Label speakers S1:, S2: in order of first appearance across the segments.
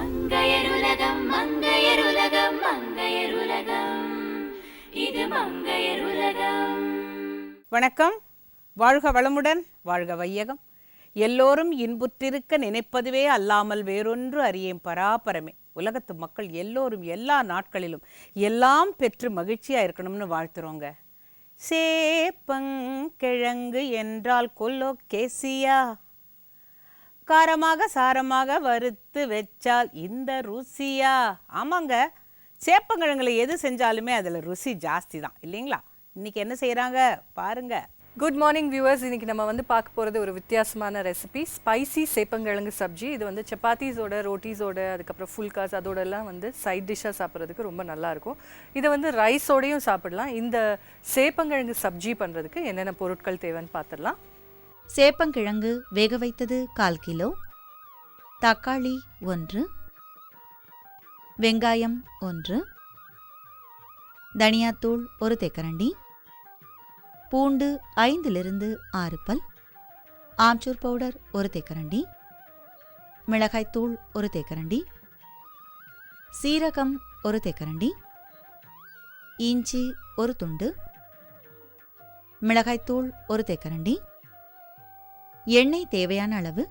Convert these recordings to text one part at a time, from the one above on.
S1: மங்கையருலகம் மங்கையருலகம் மங்கையருலகம் இது மங்கையருலகம்.
S2: வணக்கம். வாழ்க வளமுடன், வாழ்க வையகம். எல்லோரும் இன்புற்றிருக்க நினைப்பதுவே அல்லாமல் வேறொன்று அறியேன் பராபரமே. உலகத்து மக்கள் எல்லோரும் எல்லா நாட்களிலும் எல்லாம் பெற்று மகிழ்ச்சியா இருக்கணும்னு வாழ்த்துறோங்க. சேப்பங்கிழங்கு என்றால் கொல்லோ கேசியா, காரமாக சாரமாக வறுத்து வச்சால் இந்த ருசியா. ஆமாங்க, சேப்பங்கிழங்குல எது செஞ்சாலுமே அதில் ருசி ஜாஸ்தி தான் இல்லைங்களா? இன்னைக்கு என்ன செய்கிறாங்க பாருங்க.
S3: Good morning viewers. இன்றைக்கி நம்ம வந்து பார்க்க போகிறது ஒரு வித்தியாசமான ரெசிபி, ஸ்பைசி சேப்பங்கிழங்கு சப்ஜி. இது வந்து சப்பாத்திஸோட, ரோட்டிஸோட, அதுக்கப்புறம் ஃபுல்காஸ் அதோடலாம் வந்து சைட் டிஷ்ஷாக சாப்பிட்றதுக்கு ரொம்ப நல்லாயிருக்கும். இதை வந்து ரைஸோடையும் சாப்பிடலாம். இந்த சேப்பங்கிழங்கு சப்ஜி பண்ணுறதுக்கு என்னென்ன பொருட்கள் தேவைன்னு பார்த்துடலாம்.
S4: சேப்பங்கிழங்கு வேக வைத்தது 1/4 கிலோ, தக்காளி 1, வெங்காயம் 1, தனியாத்தூள் 1 தேக்கரண்டி, பூண்டு 5 - 6 பல், ஆம்ச்சூர் பவுடர் 1 தேக்கரண்டி, மிளகாய்த்தூள் 1 தேக்கரண்டி, சீரகம் 1 தேக்கரண்டி, இஞ்சி 1 துண்டு, மிளகாய்த்தூள் 1 தேக்கரண்டி, எண்ணெய் தேவையான அளவு,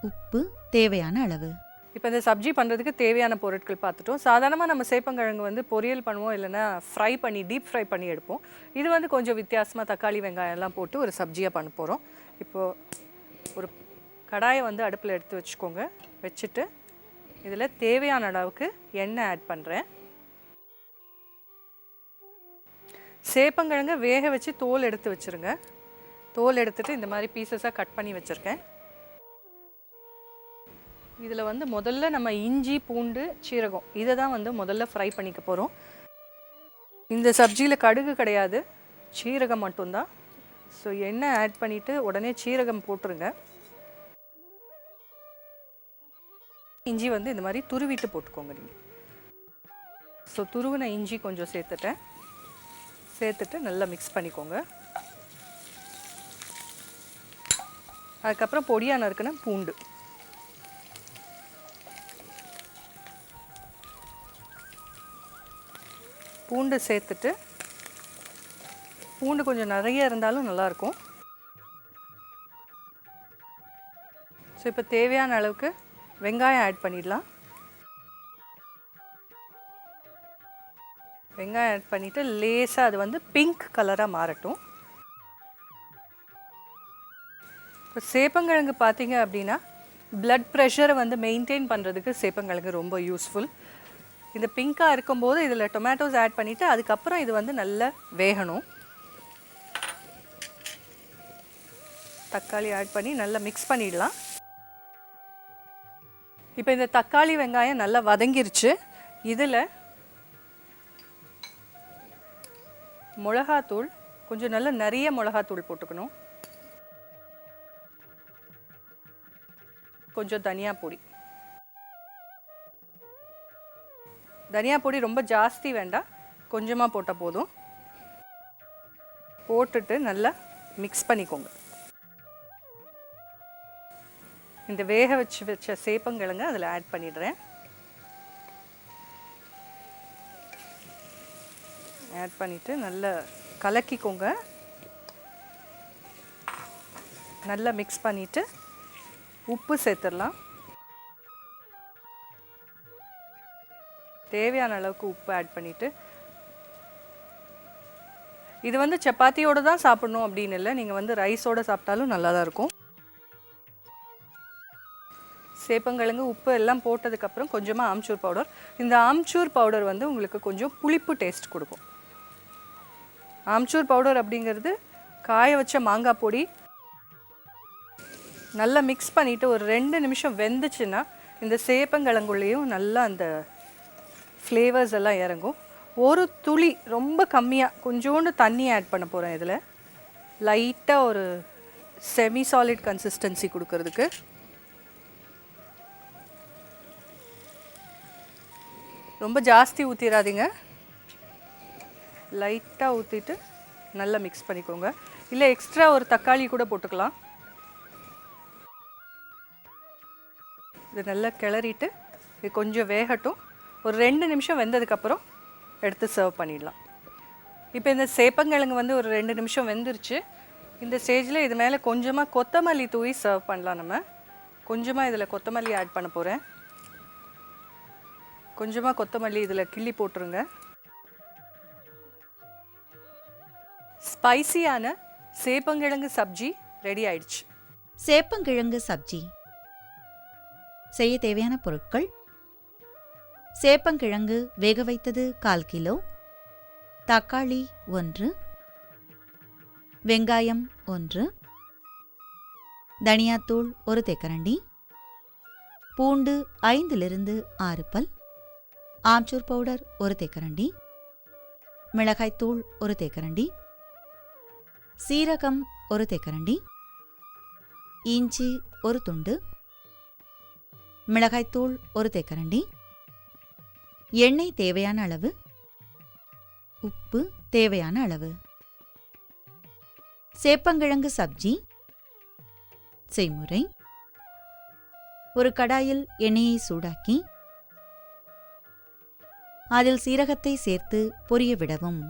S4: உப்பு தேவையான அளவு.
S3: இப்போ இந்த சப்ஜி பண்ணுறதுக்கு தேவையான பொருட்கள் பார்த்துட்டோம். சாதாரணமாக நம்ம சேப்பங்கிழங்கு வந்து பொரியல் பண்ணுவோம், இல்லைன்னா ஃப்ரை பண்ணி டீப் ஃப்ரை பண்ணி எடுப்போம். இது வந்து கொஞ்சம் வித்தியாசமாக தக்காளி வெங்காயம் எல்லாம் போட்டு ஒரு சப்ஜியாக பண்ண போகிறோம். இப்போது ஒரு கடாயை வந்து அடுப்பில் எடுத்து வச்சுக்கோங்க. வச்சுட்டு இதில் தேவையான அளவுக்கு எண்ணெய் ஆட் பண்ணுறேன். சேப்பங்கிழங்கை வேக வச்சு தோல் எடுத்து வச்சுருங்க. தோல் எடுத்துகிட்டு இந்த மாதிரி பீசஸாக கட் பண்ணி வச்சுருக்கேன். இதில் வந்து முதல்ல நம்ம இஞ்சி, பூண்டு, சீரகம் இதை தான் வந்து முதல்ல ஃப்ரை பண்ணிக்க போகிறோம். இந்த சப்ஜியில் கடுகு கிடையாது, சீரகம் மட்டும்தான். ஸோ எண்ணெய் ஆட் பண்ணிவிட்டு உடனே சீரகம் போட்டுருங்க. இஞ்சி வந்து இந்த மாதிரி துருவிட்டு போட்டுக்கோங்க நீங்கள். ஸோ துருவின இஞ்சி கொஞ்சம் சேர்த்துட்டு நல்லா மிக்ஸ் பண்ணிக்கோங்க. அதுக்கப்புறம் பொடியாக நறுக்குன பூண்டு சேர்த்துட்டு, பூண்டு கொஞ்சம் நிறைய இருந்தாலும் நல்லாயிருக்கும். ஸோ இப்போ தேவையான அளவுக்கு வெங்காயம் ஆட் பண்ணிடலாம். வெங்காயம் ஆட் பண்ணிவிட்டு லேசாக அது வந்து பிங்க் கலராக மாறட்டும். இப்போ சேப்பங்கிழங்கு பார்த்தீங்க அப்படின்னா பிளட் ப்ரெஷரை வந்து மெயின்டைன் பண்ணுறதுக்கு சேப்பங்கிழங்கு ரொம்ப யூஸ்ஃபுல். இந்த பிங்காக இருக்கும்போது இதில் டொமேட்டோஸ் ஆட் பண்ணிவிட்டு அதுக்கப்புறம் இது வந்து நல்லா வேகணும். தக்காளி ஆட் பண்ணி நல்லா மிக்ஸ் பண்ணிடலாம். இப்போ இந்த தக்காளி வெங்காயம் நல்லா வதங்கிருச்சு. இதில் மிளகாத்தூள் கொஞ்சம் நல்லா நிறைய மிளகாத்தூள் போட்டுக்கணும். கொஞ்சம் தனியா பொடி ரொம்ப ஜாஸ்தி வேண்டாம், கொஞ்சமாக போட்டால் போதும். போட்டுட்டு நல்லா மிக்ஸ் பண்ணிக்கோங்க. இந்த வேக வச்ச சேப்பங்கிழங்கு அதில் ஆட் பண்ணிடுறேன். ஆட் பண்ணிவிட்டு நல்லா கலக்கிக்கோங்க. நல்லா மிக்ஸ் பண்ணிவிட்டு உப்பு சேர்த்துடலாம். தேவையான அளவுக்கு உப்பு ஆட் பண்ணிவிட்டு, இது வந்து சப்பாத்தியோடு தான் சாப்பிடணும் அப்படின்னு இல்லை, நீங்கள் வந்து ரைஸோடு சாப்பிட்டாலும் நல்லா தான் இருக்கும். சேப்பங்கிழங்கு உப்பு எல்லாம் போட்டதுக்கப்புறம் கொஞ்சமாக ஆம்ச்சூர் பவுடர். இந்த ஆம்ச்சூர் பவுடர் வந்து உங்களுக்கு கொஞ்சம் புளிப்பு டேஸ்ட் கொடுக்கும். ஆம்ச்சூர் பவுடர் அப்படிங்கிறது காய வச்ச மாங்காய் பொடி. நல்லா மிக்ஸ் பண்ணிவிட்டு ஒரு 2 நிமிஷம் வெந்துச்சுன்னா இந்த சேப்பங்கிழங்குள்ளேயும் நல்லா அந்த ஃப்ளேவர்ஸ் எல்லாம் இறங்கும். ஒரு துளி ரொம்ப கம்மியாக கொஞ்சோண்டு தண்ணி ஆட் பண்ண போகிறேன் இதில், லைட்டாக ஒரு செமி சாலிட் கன்சிஸ்டன்சி கொடுக்கறதுக்கு. ரொம்ப ஜாஸ்தி ஊற்றிடாதீங்க, லைட்டாக ஊற்றிட்டு நல்லா மிக்ஸ் பண்ணிக்கோங்க. இல்லை எக்ஸ்ட்ரா ஒரு தக்காளி கூட போட்டுக்கலாம். இது நல்லா கிளறிட்டு இது கொஞ்சம் வேகட்டும். ஒரு 2 நிமிஷம் வெந்ததுக்கப்புறம் எடுத்து சர்வ் பண்ணிடலாம். இப்போ இந்த சேப்பங்கிழங்கு வந்து ஒரு 2 நிமிஷம் வெந்துருச்சு. இந்த ஸ்டேஜில் இது மேலே கொஞ்சமாக கொத்தமல்லி தூவி சர்வ் பண்ணலாம். நம்ம கொஞ்சமாக இதில் கொத்தமல்லி ஆட் பண்ண போகிறேன். கொஞ்சமாக கொத்தமல்லி இதில் கிள்ளி போட்டுருங்க. ஸ்பைசியான சேப்பங்கிழங்கு சப்ஜி ரெடி ஆயிடுச்சு.
S4: சேப்பங்கிழங்கு சப்ஜி செய்ய தேவையான பொருட்கள்: சேப்பங்கிழங்கு வேக வைத்தது 1/4 கிலோ, தக்காளி 1, வெங்காயம் 1, தனியாத்தூள் 1 தேக்கரண்டி, பூண்டு 5 - 6 பல், ஆம்ச்சூர் பவுடர் 1 தேக்கரண்டி, மிளகாய்த்தூள் 1 தேக்கரண்டி, சீரகம் 1 தேக்கரண்டி, இஞ்சி 1 துண்டு, மிளகாய்த்தூள் 1 தேக்கரண்டி, எண்ணெய் தேவையான அளவு, உப்பு தேவையான அளவு. சேப்பங்கிழங்கு சப்ஜி செய்முறை: ஒரு கடாயில் எண்ணெயை சூடாக்கி அதில் சீரகத்தை சேர்த்து பொரிய விடவும்.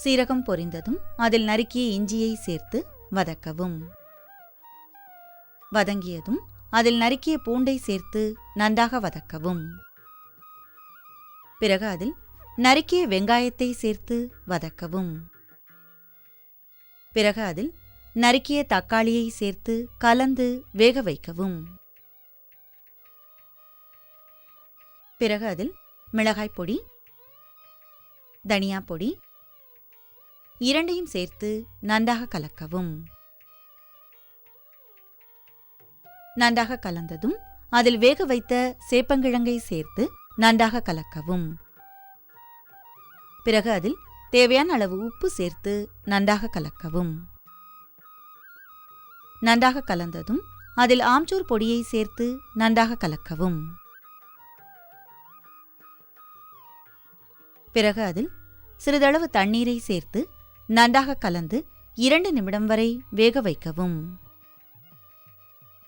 S4: சீரகம் பொரிந்ததும் அதில் நறுக்கிய இஞ்சியை சேர்த்து வதக்கவும். வதங்கியதும் அதில் நறுக்கிய பூண்டை சேர்த்து நன்றாக வதக்கவும். பிறகு அதில் நறுக்கிய வெங்காயத்தை சேர்த்து வதக்கவும். பிறகு அதில் நறுக்கிய தக்காளியை சேர்த்து கலந்து வேக வைக்கவும். பிறகு அதில் மிளகாய் பொடி, தனியா பொடி இரண்டையும் சேர்த்து நன்றாக கலக்கவும். நன்றாக கலந்ததும் அதில் வேக வைத்த சேப்பங்கிழங்கை சேர்த்து நன்றாக கலக்கவும். பிறகு அதில் தேவையான அளவு உப்பு சேர்த்து நன்றாக கலக்கவும். நன்றாக கலந்ததும் அதில் ஆம்ச்சூர் பொடியை சேர்த்து நன்றாக கலக்கவும். பிறகு அதில் சிறிதளவு தண்ணீரை சேர்த்து நன்றாக கலந்து 2 நிமிடம் வரை வேக வைக்கவும்.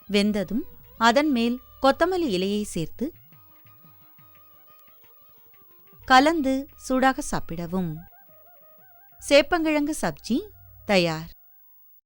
S4: வெந்ததும் அதன் மேல் கொத்தமல்லி இலையை சேர்த்து கலந்து சூடாக சாப்பிடவும். சேப்பங்கிழங்கு சப்ஜி தயார்.